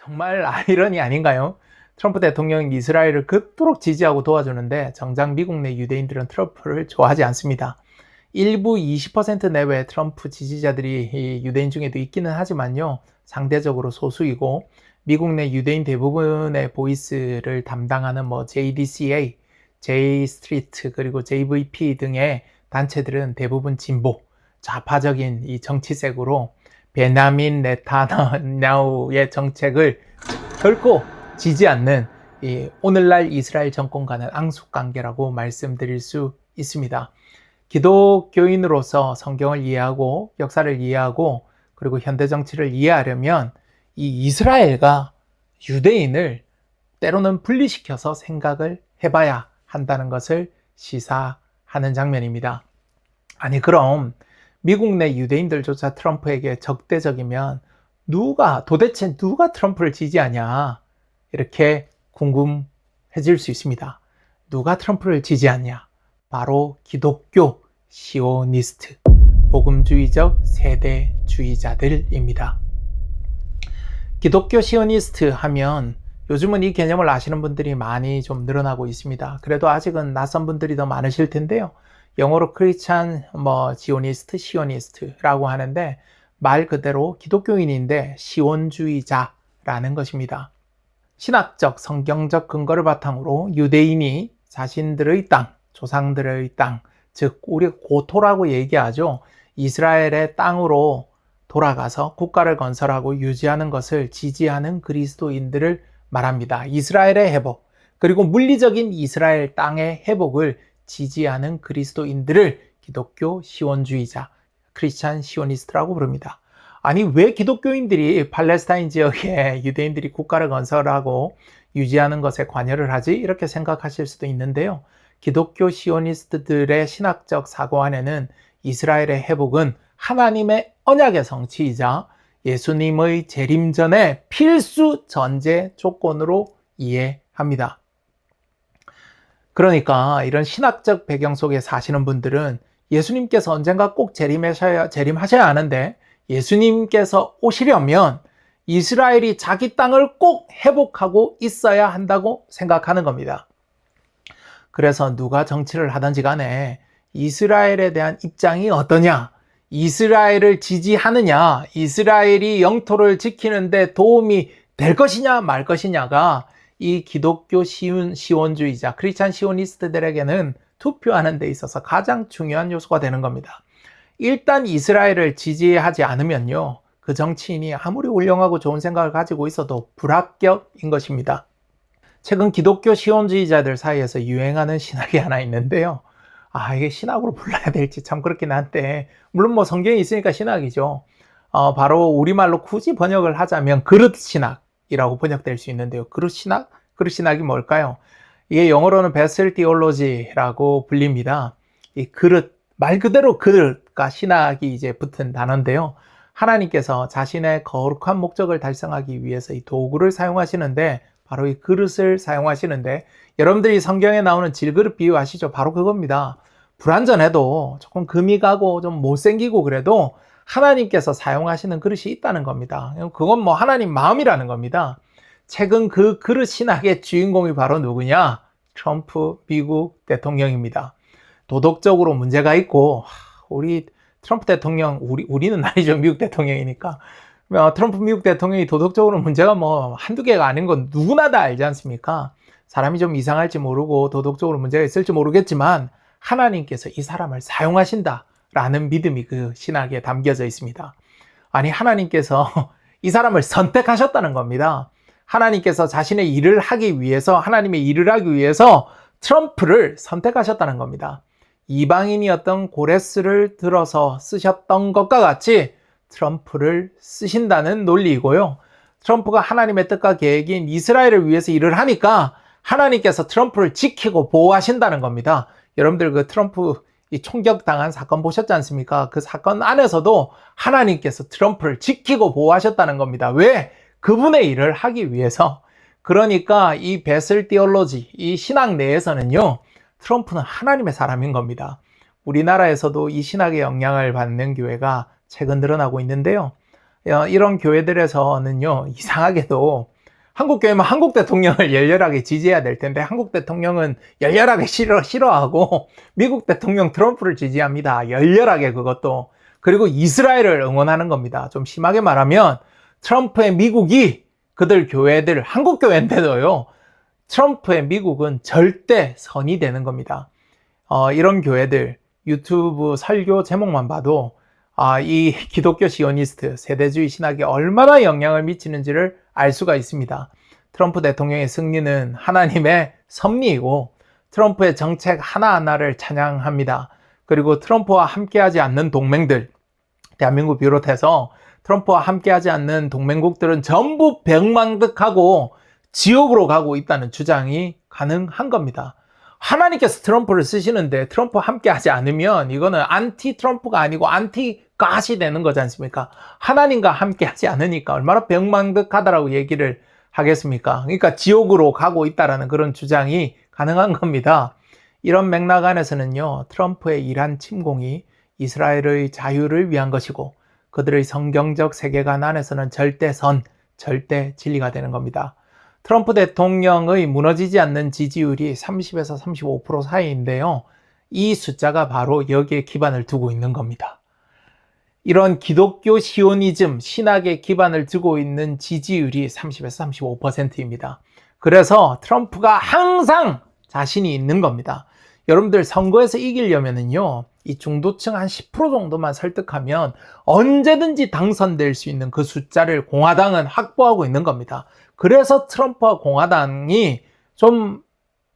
정말 아이러니 아닌가요? 트럼프 대통령이 이스라엘을 그토록 지지하고 도와주는데 정작 미국 내 유대인들은 트럼프를 좋아하지 않습니다. 일부 20% 내외 트럼프 지지자들이 유대인 중에도 있기는 하지만요. 상대적으로 소수이고 미국 내 유대인 대부분의 보이스를 담당하는 JDCA, J 스트리트 그리고 JVP 등의 단체들은 대부분 진보, 좌파적인 이 정치색으로 베냐민 네타냐후의 정책을 결코 지지 않는 오늘날 이스라엘 정권과는 앙숙관계라고 말씀드릴 수 있습니다. 기독교인으로서 성경을 이해하고 역사를 이해하고 그리고 현대 정치를 이해하려면 이 이스라엘과 유대인을 때로는 분리시켜서 생각을 해봐야 한다는 것을 시사하는 장면입니다. 아니 그럼 미국 내 유대인들조차 트럼프에게 적대적이면 도대체 누가 트럼프를 지지하냐 이렇게 궁금해질 수 있습니다. 누가 트럼프를 지지하냐? 바로 기독교 시오니스트, 복음주의적 세대주의자들입니다. 기독교 시오니스트 하면 요즘은 이 개념을 아시는 분들이 많이 좀 늘어나고 있습니다. 그래도 아직은 낯선 분들이 더 많으실 텐데요. 영어로 크리스찬 지오니스트, 시오니스트라고 하는데 말 그대로 기독교인인데 시온주의자라는 것입니다. 신학적, 성경적 근거를 바탕으로 유대인이 자신들의 땅, 조상들의 땅, 즉 우리 고토라고 얘기하죠. 이스라엘의 땅으로 돌아가서 국가를 건설하고 유지하는 것을 지지하는 그리스도인들을 말합니다. 이스라엘의 회복, 그리고 물리적인 이스라엘 땅의 회복을 지지하는 그리스도인들을 기독교 시온주의자, 크리스찬 시오니스트라고 부릅니다. 아니 왜 기독교인들이 팔레스타인 지역에 유대인들이 국가를 건설하고 유지하는 것에 관여를 하지? 이렇게 생각하실 수도 있는데요. 기독교 시오니스트들의 신학적 사고 안에는 이스라엘의 회복은 하나님의 언약의 성취이자 예수님의 재림 전의 필수 전제 조건으로 이해합니다. 그러니까 이런 신학적 배경 속에 사시는 분들은 예수님께서 언젠가 꼭 재림하셔야 하는데 예수님께서 오시려면 이스라엘이 자기 땅을 꼭 회복하고 있어야 한다고 생각하는 겁니다. 그래서 누가 정치를 하든지 간에 이스라엘에 대한 입장이 어떠냐, 이스라엘을 지지하느냐, 이스라엘이 영토를 지키는데 도움이 될 것이냐 말 것이냐가 이 기독교 시온주의자, 크리스찬 시오니스트들에게는 투표하는 데 있어서 가장 중요한 요소가 되는 겁니다. 일단 이스라엘을 지지하지 않으면요, 그 정치인이 아무리 훌륭하고 좋은 생각을 가지고 있어도 불합격인 것입니다. 최근 기독교 시온주의자들 사이에서 유행하는 신학이 하나 있는데요. 이게 신학으로 불러야 될지 참 그렇긴 한데, 물론 성경에 있으니까 신학이죠. 바로 우리말로 굳이 번역을 하자면 그릇 신학이라고 번역될 수 있는데요. 그릇 신학? 그릇 신학이 뭘까요? 이게 영어로는 베슬 디올로지라고 불립니다. 이 그릇, 말 그대로 그릇과 신학이 이제 붙은 단어인데요. 하나님께서 자신의 거룩한 목적을 달성하기 위해서 이 도구를 사용하시는데 바로 이 그릇을 사용하시는데, 여러분들이 성경에 나오는 질그릇 비유 아시죠? 바로 그겁니다. 불완전해도 조금 금이 가고 좀 못생기고 그래도 하나님께서 사용하시는 그릇이 있다는 겁니다. 그건 하나님 마음이라는 겁니다. 최근 그 그릇 신학의 주인공이 바로 누구냐? 트럼프 미국 대통령입니다. 도덕적으로 문제가 있고, 우리 트럼프 대통령, 우리는 아니죠. 미국 대통령이니까. 트럼프 미국 대통령이 도덕적으로 문제가 한두 개가 아닌 건 누구나 다 알지 않습니까? 사람이 좀 이상할지 모르고 도덕적으로 문제가 있을지 모르겠지만 하나님께서 이 사람을 사용하신다라는 믿음이 그 신학에 담겨져 있습니다. 아니 하나님께서 이 사람을 선택하셨다는 겁니다. 하나님께서 자신의 일을 하기 위해서, 하나님의 일을 하기 위해서 트럼프를 선택하셨다는 겁니다. 이방인이었던 고레스를 들어서 쓰셨던 것과 같이 트럼프를 쓰신다는 논리이고요. 트럼프가 하나님의 뜻과 계획인 이스라엘을 위해서 일을 하니까 하나님께서 트럼프를 지키고 보호하신다는 겁니다. 여러분들 그 트럼프 총격당한 사건 보셨지 않습니까? 그 사건 안에서도 하나님께서 트럼프를 지키고 보호하셨다는 겁니다. 왜? 그분의 일을 하기 위해서. 그러니까 이 베슬 디올로지, 이 신학 내에서는요, 트럼프는 하나님의 사람인 겁니다. 우리나라에서도 이 신학의 영향을 받는 교회가 최근 늘어나고 있는데요. 이런 교회들에서는요, 이상하게도 한국 교회면 한국 대통령을 열렬하게 지지해야 될 텐데 한국 대통령은 열렬하게 싫어하고 미국 대통령 트럼프를 지지합니다. 열렬하게 그것도. 그리고 이스라엘을 응원하는 겁니다. 좀 심하게 말하면 트럼프의 미국이 그들 교회들, 한국 교회인데도요. 트럼프의 미국은 절대 선이 되는 겁니다. 이런 교회들 유튜브 설교 제목만 봐도 이 기독교 시오니스트 세대주의 신학에 얼마나 영향을 미치는지를 알 수가 있습니다. 트럼프 대통령의 승리는 하나님의 섭리이고 트럼프의 정책 하나하나를 찬양합니다. 그리고 트럼프와 함께하지 않는 동맹들, 대한민국 비롯해서 트럼프와 함께하지 않는 동맹국들은 전부 백망득하고 지옥으로 가고 있다는 주장이 가능한 겁니다. 하나님께서 트럼프를 쓰시는데 트럼프와 함께하지 않으면 이거는 안티 트럼프가 아니고 안티 갓이 되는 거지 않습니까? 하나님과 함께하지 않으니까 얼마나 백망득하다라고 얘기를 하겠습니까? 그러니까 지옥으로 가고 있다라는 그런 주장이 가능한 겁니다. 이런 맥락 안에서는요, 트럼프의 이란 침공이 이스라엘의 자유를 위한 것이고 그들의 성경적 세계관 안에서는 절대 진리가 되는 겁니다. 트럼프 대통령의 무너지지 않는 지지율이 30에서 35% 사이인데요. 이 숫자가 바로 여기에 기반을 두고 있는 겁니다. 이런 기독교 시오니즘, 신학에 기반을 두고 있는 지지율이 30에서 35%입니다. 그래서 트럼프가 항상 자신이 있는 겁니다. 여러분들 선거에서 이기려면요, 이 중도층 한 10% 정도만 설득하면 언제든지 당선될 수 있는 그 숫자를 공화당은 확보하고 있는 겁니다. 그래서 트럼프와 공화당이 좀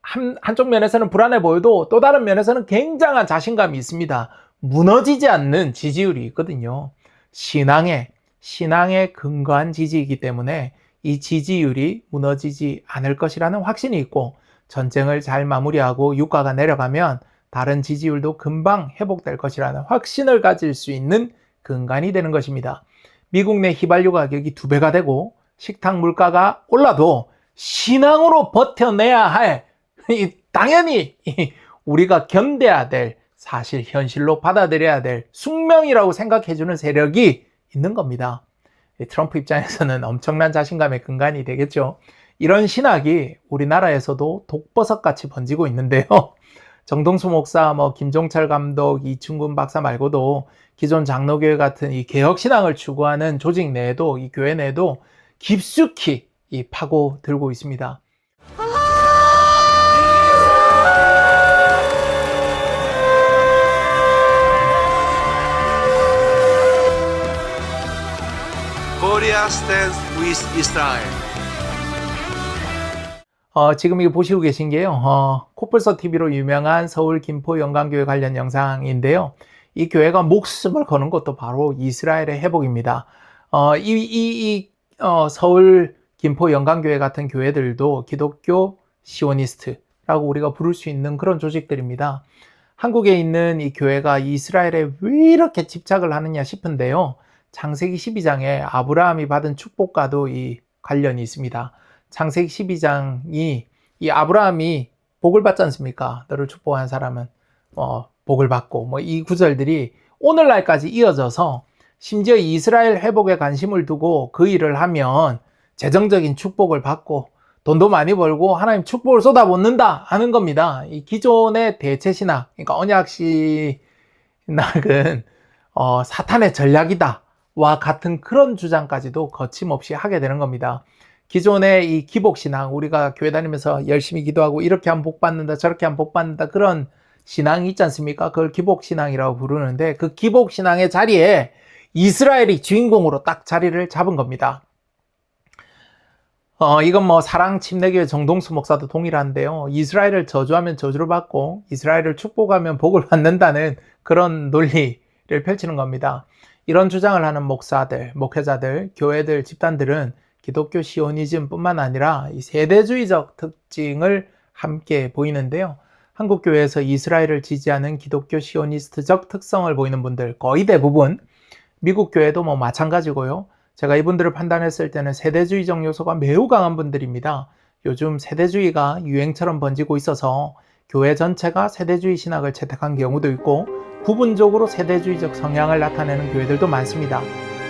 한쪽 면에서는 불안해 보여도 또 다른 면에서는 굉장한 자신감이 있습니다. 무너지지 않는 지지율이 있거든요. 신앙에 근거한 지지이기 때문에 이 지지율이 무너지지 않을 것이라는 확신이 있고 전쟁을 잘 마무리하고 유가가 내려가면 다른 지지율도 금방 회복될 것이라는 확신을 가질 수 있는 근간이 되는 것입니다. 미국 내 휘발유 가격이 2배가 되고 식탁 물가가 올라도 신앙으로 버텨내야 할, 당연히 우리가 견뎌야 될 사실 현실로 받아들여야 될 숙명이라고 생각해주는 세력이 있는 겁니다. 트럼프 입장에서는 엄청난 자신감의 근간이 되겠죠. 이런 신학이 우리나라에서도 독버섯같이 번지고 있는데요. 정동수 목사, 김종철 감독, 이충근 박사 말고도 기존 장로교회 같은 이 개혁신앙을 추구하는 조직 내에도, 이 교회 내에도 깊숙이 파고들고 있습니다. Korea stands with Israel. 지금 이거 보시고 계신 게요. 코뿔소 TV로 유명한 서울 김포 영광교회 관련 영상인데요. 이 교회가 목숨을 거는 것도 바로 이스라엘의 회복입니다. 서울 김포 영광교회 같은 교회들도 기독교 시오니스트라고 우리가 부를 수 있는 그런 조직들입니다. 한국에 있는 이 교회가 이스라엘에 왜 이렇게 집착을 하느냐 싶은데요. 창세기 12장에 아브라함이 받은 축복과도 이 관련이 있습니다. 창세기 12장이 이 아브라함이 복을 받지 않습니까? 너를 축복한 사람은 복을 받고 이 구절들이 오늘날까지 이어져서 심지어 이스라엘 회복에 관심을 두고 그 일을 하면 재정적인 축복을 받고 돈도 많이 벌고 하나님 축복을 쏟아붓는다 하는 겁니다. 이 기존의 대체신학, 그러니까 언약신학은 사탄의 전략이다 와 같은 그런 주장까지도 거침없이 하게 되는 겁니다. 기존의 이 기복신앙, 우리가 교회 다니면서 열심히 기도하고 이렇게 하면 복 받는다, 저렇게 하면 복 받는다, 그런 신앙이 있지 않습니까? 그걸 기복신앙이라고 부르는데 그 기복신앙의 자리에 이스라엘이 주인공으로 딱 자리를 잡은 겁니다. 이건 사랑 침례교회 정동수 목사도 동일한데요. 이스라엘을 저주하면 저주를 받고 이스라엘을 축복하면 복을 받는다는 그런 논리를 펼치는 겁니다. 이런 주장을 하는 목사들, 목회자들, 교회들, 집단들은 기독교 시오니즘뿐만 아니라 이 세대주의적 특징을 함께 보이는데요. 한국교회에서 이스라엘을 지지하는 기독교 시오니스트적 특성을 보이는 분들 거의 대부분, 미국 교회도 마찬가지고요. 제가 이분들을 판단했을 때는 세대주의적 요소가 매우 강한 분들입니다. 요즘 세대주의가 유행처럼 번지고 있어서 교회 전체가 세대주의 신학을 채택한 경우도 있고 부분적으로 세대주의적 성향을 나타내는 교회들도 많습니다.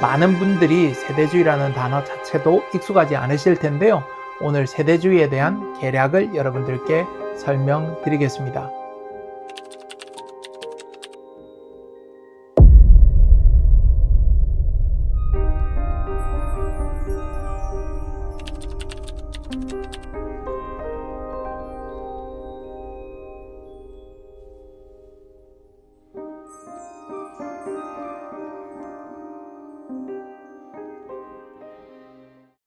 많은 분들이 세대주의라는 단어 자체도 익숙하지 않으실 텐데요. 오늘 세대주의에 대한 개략을 여러분들께 설명드리겠습니다.